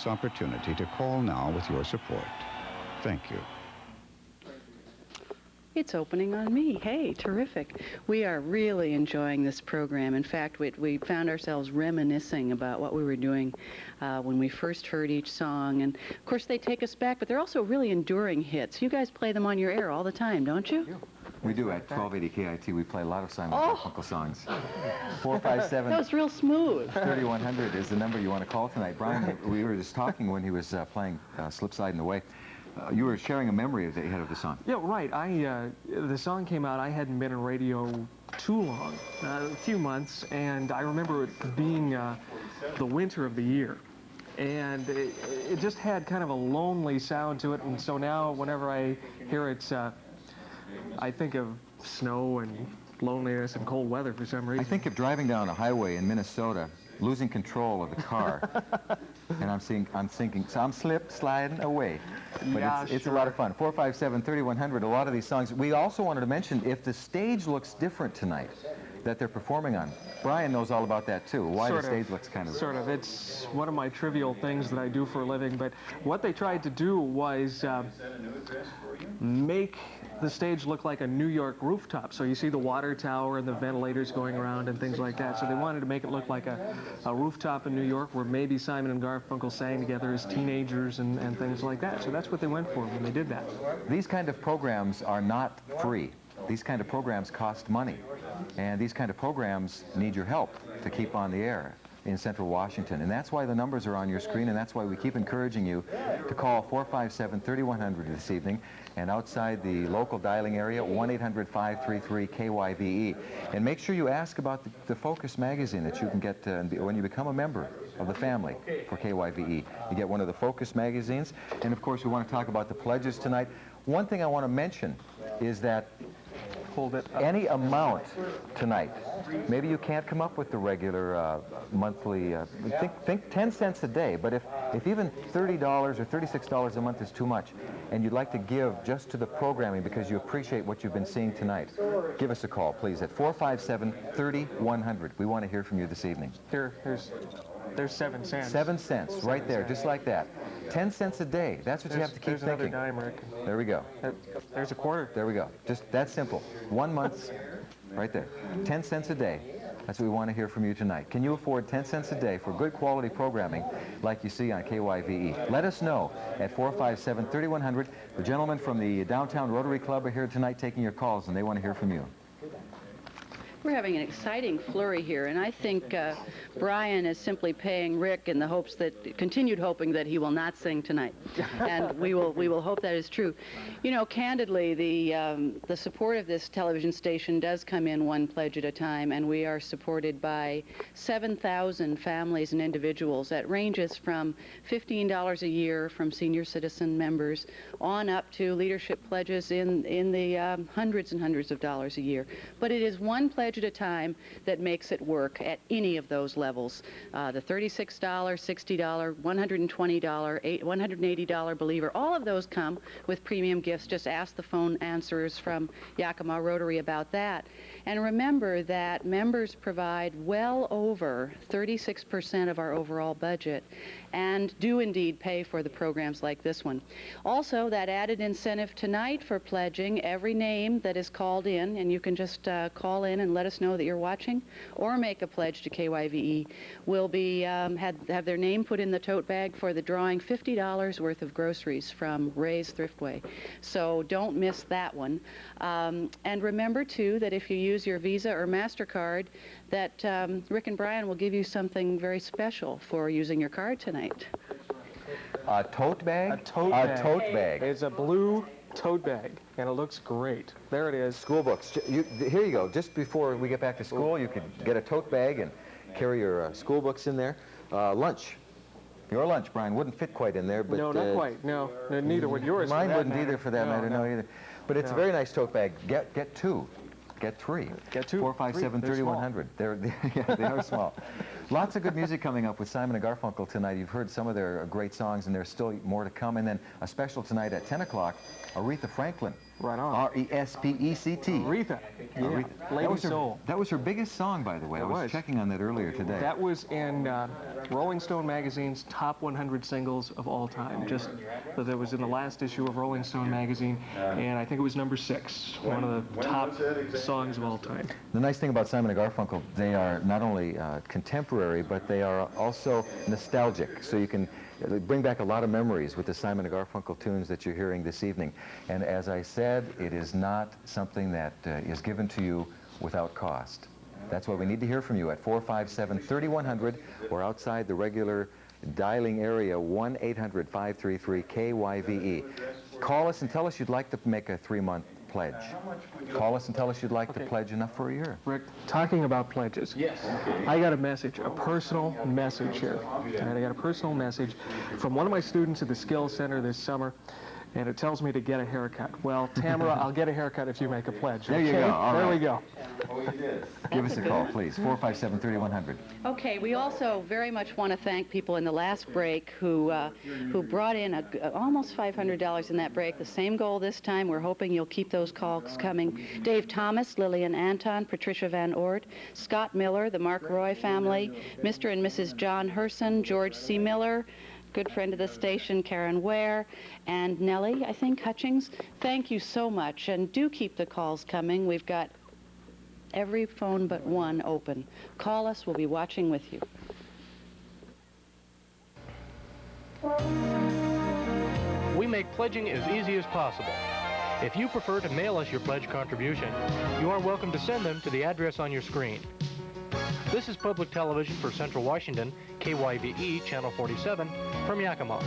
this opportunity to call now with your support. Thank you. It's opening on me. Hey, terrific. We are really enjoying this program. In fact, we found ourselves reminiscing about what we were doing when we first heard each song. And, of course, they take us back, but they're also really enduring hits. You guys play them on your air all the time, don't you? We do. At 1280 KIT, we play a lot of Simon Garfunkel songs. 457. That was real smooth. 3100 is the number you want to call tonight. Brian, we were just talking when he was playing Slip Slide Away. You were sharing a memory that you had of the song. Yeah, right. The song came out, I hadn't been in radio too long, a few months, and I remember it being the winter of the year. And it just had kind of a lonely sound to it, and so now whenever I hear it, I think of snow and loneliness and cold weather for some reason. I think of driving down a highway in Minnesota, losing control of the car, and I'm thinking, so I'm sliding away. But yeah, it's a lot of fun. 457-3100, a lot of these songs. We also wanted to mention, if the stage looks different tonight that they're performing on, Brian knows all about that too, why the stage looks kind of... Sort of. It's one of my trivial things that I do for a living, but what they tried to do was make the stage look like a New York rooftop. So you see the water tower and the ventilators going around and things like that. So they wanted to make it look like a rooftop in New York where maybe Simon and Garfunkel sang together as teenagers and things like that. So that's what they went for when they did that. These kind of programs are not free. These kind of programs cost money. And these kind of programs need your help to keep on the air in Central Washington. And that's why the numbers are on your screen, and that's why we keep encouraging you to call 457-3100 this evening, and outside the local dialing area, 1-800-533-KYVE. And make sure you ask about the Focus magazine that you can get when you become a member of the family for KYVE. You get one of the Focus magazines, and of course we want to talk about the pledges tonight. One thing I want to mention is that any amount tonight, maybe you can't come up with the regular monthly, think 10 cents a day, but if even $30 or $36 a month is too much, and you'd like to give just to the programming because you appreciate what you've been seeing tonight, give us a call, please, at 457-3100. We want to hear from you this evening. There's 7 cents. 7 cents, right there, just like that. 10 cents a day. That's what you have to keep thinking. There's another dime, Rick. There we go. There's a quarter. There we go. Just that simple. 1 month, right there. 10 cents a day. That's what we want to hear from you tonight. Can you afford 10 cents a day for good quality programming like you see on KYVE? Let us know at 457-3100. The gentlemen from the Downtown Rotary Club are here tonight taking your calls, and they want to hear from you. We're having an exciting flurry here, and I think Brian is simply paying Rick in the hopes that, continued hoping that he will not sing tonight. And we will hope that is true. You know, candidly, the support of this television station does come in one pledge at a time, and we are supported by 7,000 families and individuals. That ranges from $15 a year from senior citizen members on up to leadership pledges in the hundreds and hundreds of dollars a year. But it is one pledge at a time that makes it work at any of those levels. The $36, $60, $120, $180 believer, all of those come with premium gifts. Just ask the phone answerers from Yakima Rotary about that. And remember that members provide well over 36% of our overall budget and do indeed pay for the programs like this one. Also, that added incentive tonight for pledging, every name that is called in, and you can just call in and let us know that you're watching, or make a pledge to KYVE, will be have their name put in the tote bag for the drawing $50 worth of groceries from Ray's Thriftway. So don't miss that one. And remember, too, that if you use your Visa or MasterCard, that Rick and Brian will give you something very special for using your card tonight. A tote bag? A tote bag. A tote bag. It's a blue tote bag, and it looks great. There it is. School books. Here you go. Just before we get back to school, you could get a tote bag and carry your school books in there. Lunch. Your lunch, Brian, wouldn't fit quite in there, but... No, not quite. No, neither would yours. Mine wouldn't either, for that matter. No, either. But it's a very nice tote bag. Get two. Get three. Get two. 457-3100. Yeah, they are small. Lots of good music coming up with Simon and Garfunkel tonight. You've heard some of their great songs, and there's still more to come. And then a special tonight at 10 o'clock, Aretha Franklin Right on. R-E-S-P-E-C-T. Aretha. Yeah. Aretha. Lady Soul. That was her biggest song, by the way. I was checking on that earlier today. That was in Rolling Stone magazine's top 100 singles of all time. Just that was in the last issue of Rolling Stone magazine, and I think it was number 6, one of the top songs of all time. The nice thing about Simon and Garfunkel, they are not only contemporary, but they are also nostalgic. So you can bring back a lot of memories with the Simon and Garfunkel tunes that you're hearing this evening. And as I said, it is not something that is given to you without cost. That's why we need to hear from you at 457-3100 or outside the regular dialing area, 1-800-533-KYVE. Call us and tell us you'd like to make a 3-month pledge. Call us and tell us you'd like to pledge enough for a year. Rick, talking about pledges, I got a message, a personal message here. And I got a personal message from one of my students at the Skills Center this summer, and it tells me to get a haircut. Well, Tamara, I'll get a haircut if you make a pledge. There you go. All there right. we go. Give us a call, please. 457-3100. Okay, we also very much want to thank people in the last break who brought in almost $500 in that break. The same goal this time. We're hoping you'll keep those calls coming. Dave Thomas, Lillian Anton, Patricia Van Ort, Scott Miller, the Mark Roy family, Mr. and Mrs. John Herson, George C. Miller, good friend of the station, Karen Ware, and Nellie, I think, Hutchings. Thank you so much, and do keep the calls coming. We've got every phone but one open. Call us. We'll be watching with you. We make pledging as easy as possible. If you prefer to mail us your pledge contribution, you are welcome to send them to the address on your screen. This is Public Television for Central Washington, KYVE, Channel 47, from Yakima.